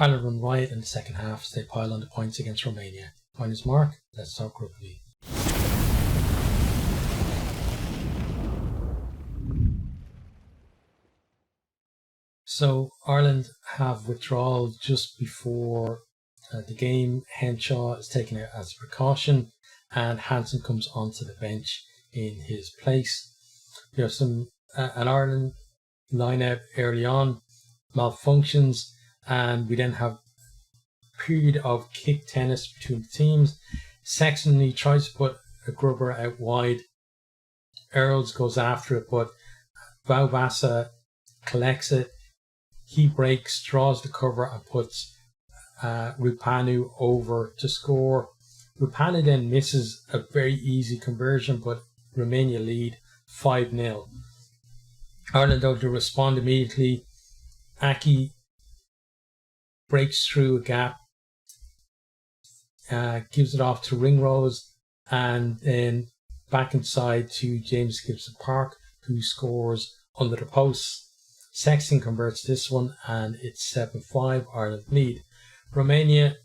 Ireland run riot in the second half as they pile on the points against Romania. My name is Mark, let's talk rugby. So Ireland have withdrawal just before the game. Henshaw is taken out as a precaution and Hansen comes onto the bench in his place. We have an Ireland line-out early on, malfunctions, and we then have a period of kick tennis between the teams. Sexton, he tries to put a grubber out wide. Earls goes after it, but Vauvasa collects it. He breaks, draws the cover and puts Rupanu over to score. Rupanu then misses a very easy conversion, but Romania lead 5-0. Ireland, though, to respond immediately. Aki breaks through a gap, gives it off to Ringrose, and then back inside to James Gibson Park, who scores under the posts. Sexton converts this one, and it's 7-5, Ireland lead. Romania,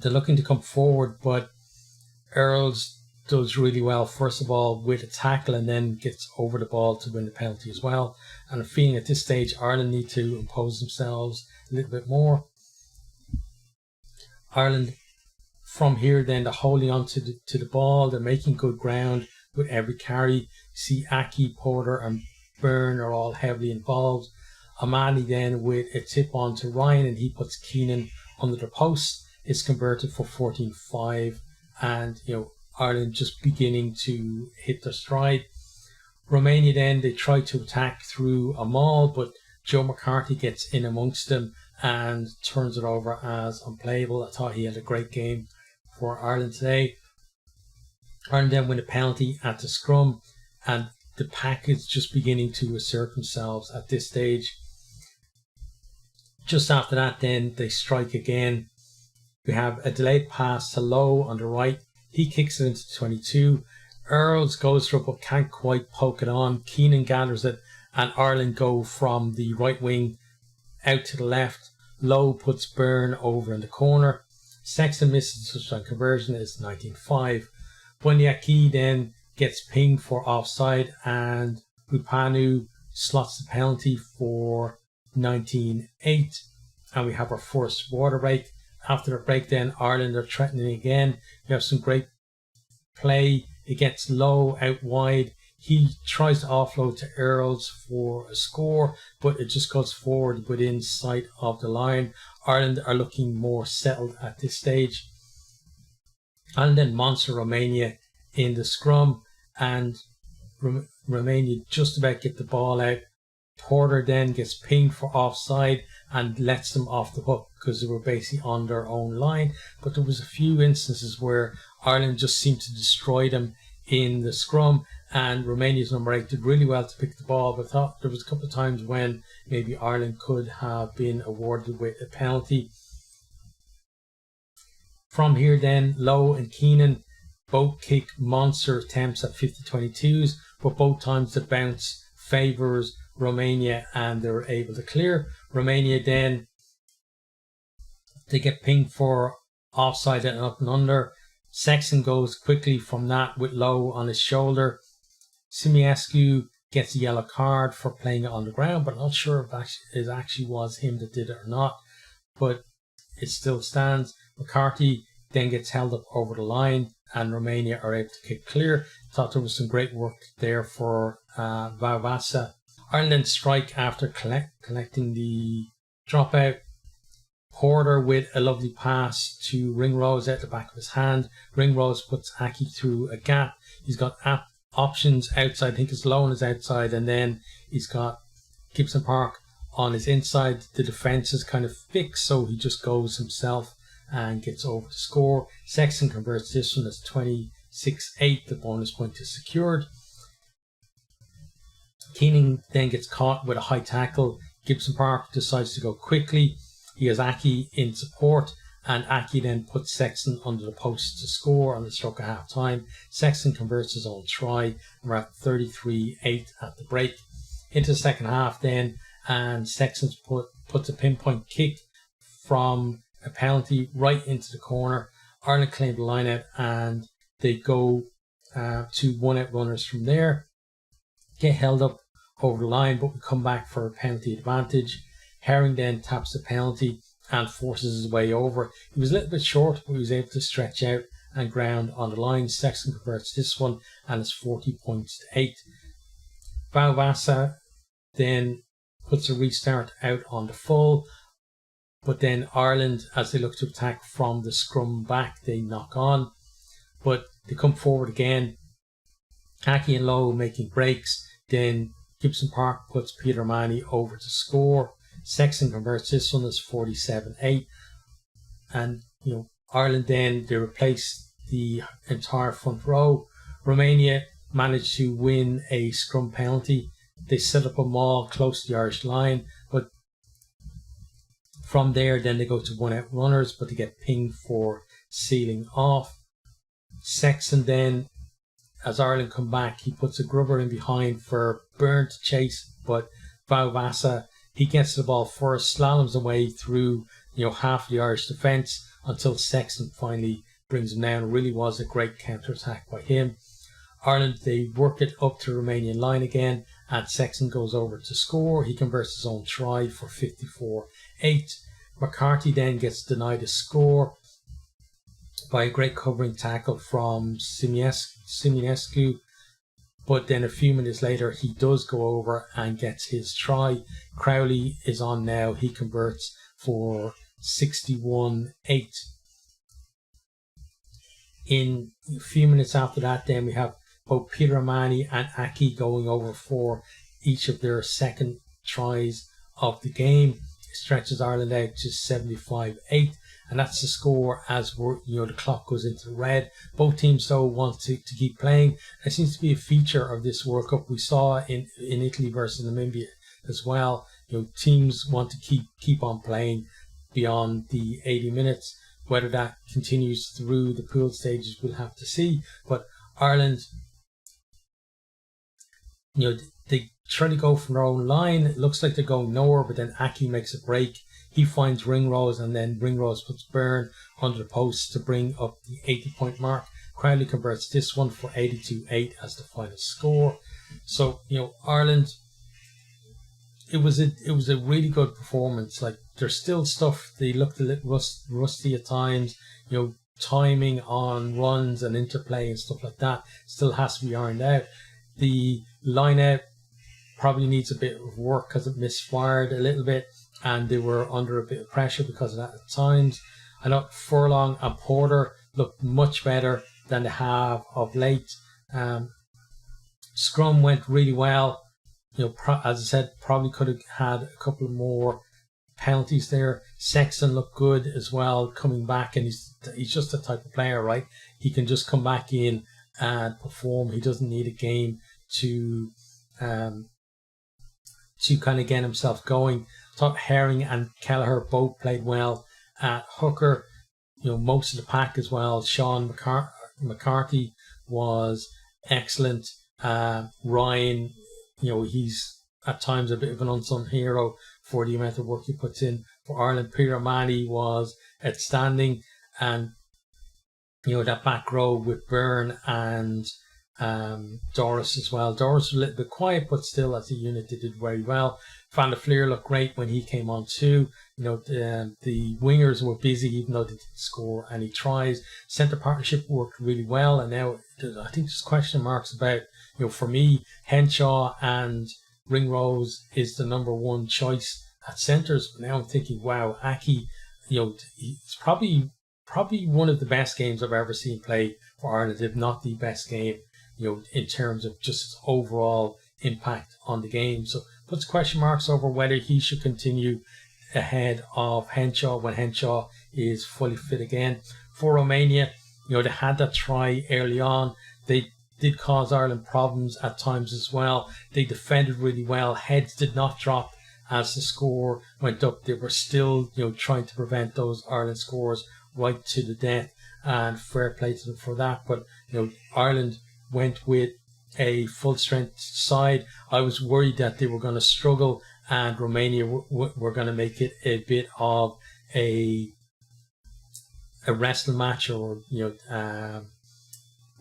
they're looking to come forward, but Earls does really well, first of all, with a tackle, and then gets over the ball to win the penalty as well. And I'm feeling at this stage, Ireland need to impose themselves a little bit more. Ireland, from here, then, they're holding on to the ball. They're making good ground with every carry. You see Aki, Porter, and Byrne are all heavily involved. Amani then with a tip on to Ryan, and he puts Keenan under the post. It's converted for 14-5, and Ireland just beginning to hit their stride. Romania then, they try to attack through a maul, but Joe McCarthy gets in amongst them and turns it over as unplayable. I thought he had a great game for Ireland today. Ireland then win a penalty at the scrum, and the pack is just beginning to assert themselves at this stage. Just after that, then they strike again. We have a delayed pass to Lowe on the right. He kicks it into 22. Earls goes for it but can't quite poke it on. Keenan gathers it, and Ireland go from the right wing out to the left. Lowe puts Byrne over in the corner. Sexton misses the touchdown conversion. It's 19-5. Bundyaki then gets pinged for offside, and Rupanu slots the penalty for 19-8. And we have our first water break. After the break, then Ireland are threatening again. We have some great play. It gets Low out wide. He tries to offload to Earls for a score, but it just goes forward within sight of the line. Ireland are looking more settled at this stage. And then monster Romania in the scrum, and Romania just about get the ball out. Porter then gets pinged for offside and lets them off the hook because they were basically on their own line. But there was a few instances where Ireland just seemed to destroy them in the scrum, and Romania's number 8 did really well to pick the ball, but I thought there was a couple of times when maybe Ireland could have been awarded with a penalty. From here then, Lowe and Keenan both kick monster attempts at 50-22s, but both times the bounce favours Romania and they're able to clear. Romania then, they get pinged for offside and up and under. Sexton goes quickly from that with Lowe on his shoulder. Simiescu gets a yellow card for playing it on the ground, but I'm not sure if it actually was him that did it or not, but it still stands. McCarthy then gets held up over the line, and Romania are able to kick clear. Thought there was some great work there for Vauvasa. Ireland then strike after collecting the dropout. Porter with a lovely pass to Ringrose out the back of his hand. Ringrose puts Aki through a gap. He's got options outside. I think it's Lowe on his outside, and then he's got Gibson Park on his inside. The defence is kind of fixed, so he just goes himself and gets over to score. Sexton converts this one as 26-8. The bonus point is secured. Keenan then gets caught with a high tackle. Gibson Park decides to go quickly. He has Aki in support, and Aki then puts Sexton under the post to score on the stroke of half time. Sexton converts his own try, and we're at 33-8 at the break. Into the second half then, and Sexton puts a pinpoint kick from a penalty right into the corner. Ireland claimed the line out and they go to 1 out runners from there. Get held up over the line, but we come back for a penalty advantage. Herring then taps the penalty and forces his way over. He was a little bit short, but he was able to stretch out and ground on the line. Sexton converts this one and it's 40 points to 8. Vauvasa then puts a restart out on the full, but then Ireland, as they look to attack from the scrum back, they knock on, but they come forward again. Aki and Lowe making breaks, then Gibson Park puts Peter O'Mahony over to score. Sexton converts this one as 47-8, and Ireland then they replace the entire front row. Romania managed to win a scrum penalty. They set up a maul close to the Irish line, but from there then they go to 1 out runners, but they get pinged for sealing off. Sexton then, as Ireland come back, he puts a grubber in behind for Byrne to chase, but Vauvasa, he gets the ball first, slaloms away through half the Irish defence until Sexton finally brings him down. It really was a great counter-attack by him. Ireland, they work it up to the Romanian line again, and Sexton goes over to score. He converts his own try for 54-8. McCarthy then gets denied a score by a great covering tackle from Siminescu, but then a few minutes later he does go over and gets his try. Crowley is on now. He converts for 61-8. In a few minutes after that, then we have both Peter O'Mahony and Aki going over for each of their second tries of the game. It stretches Ireland out to 75-8, and that's the score as the clock goes into the red. Both teams though want to keep playing. It seems to be a feature of this World Cup. We saw in Italy versus Namibia as well. Teams want to keep on playing beyond the 80 minutes. Whether that continues through the pool stages, we'll have to see. But Ireland, they try to go from their own line. It looks like they're going nowhere, but then Aki makes a break. He finds Ringrose, and then Ringrose puts Byrne under the post to bring up the 80-point mark. Crowley converts this one for 82-8 as the final score. So, Ireland, it was a really good performance. Like, there's still stuff, they looked a little rusty at times, timing on runs and interplay and stuff like that still has to be ironed out. The line out probably needs a bit of work because it misfired a little bit and they were under a bit of pressure because of that at times. I know Furlong and Porter looked much better than they have of late. Scrum went really well. As I said, probably could have had a couple more penalties there. Sexton looked good as well coming back, and he's just the type of player, right? He can just come back in and perform. He doesn't need a game to kind of get himself going. I thought Herring and Kelleher both played well at hooker. Most of the pack as well. Sean McCarthy was excellent. Ryan, he's at times a bit of an unsung hero for the amount of work he puts in for Ireland. Peter O'Mahony was outstanding, and that back row with Byrne and Doris as well. Doris was a little bit quiet, but still as a unit they did very well. Van der Fleer looked great when he came on too. The wingers were busy even though they didn't score any tries. Centre partnership worked really well, and now I think there's question marks about, for me, Henshaw and Ringrose is the number one choice at centres. But now I'm thinking, wow, Aki, it's probably one of the best games I've ever seen played for Ireland, if not the best game, in terms of just its overall impact on the game. So puts question marks over whether he should continue ahead of Henshaw when Henshaw is fully fit again. For Romania, they had that try early on. They did cause Ireland problems at times as well. They defended really well. Heads did not drop as the score went up. They were still, trying to prevent those Ireland scores right to the death, and fair play to them for that. But, Ireland went with a full strength side. I was worried that they were going to struggle and Romania were going to make it a bit of a wrestling match or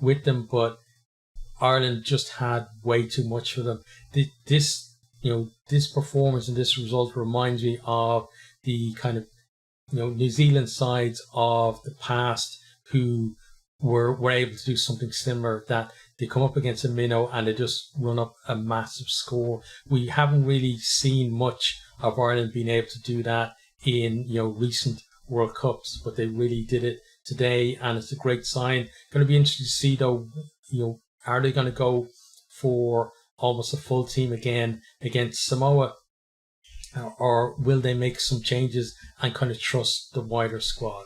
with them, but Ireland just had way too much for them. This performance and this result reminds me of the kind of New Zealand sides of the past who were able to do something similar, that they come up against a minnow and they just run up a massive score. We haven't really seen much of Ireland being able to do that in recent World Cups, but they really did it today, and it's a great sign. Going to be interesting to see though, are they going to go for almost a full team again against Samoa, or will they make some changes and kind of trust the wider squad?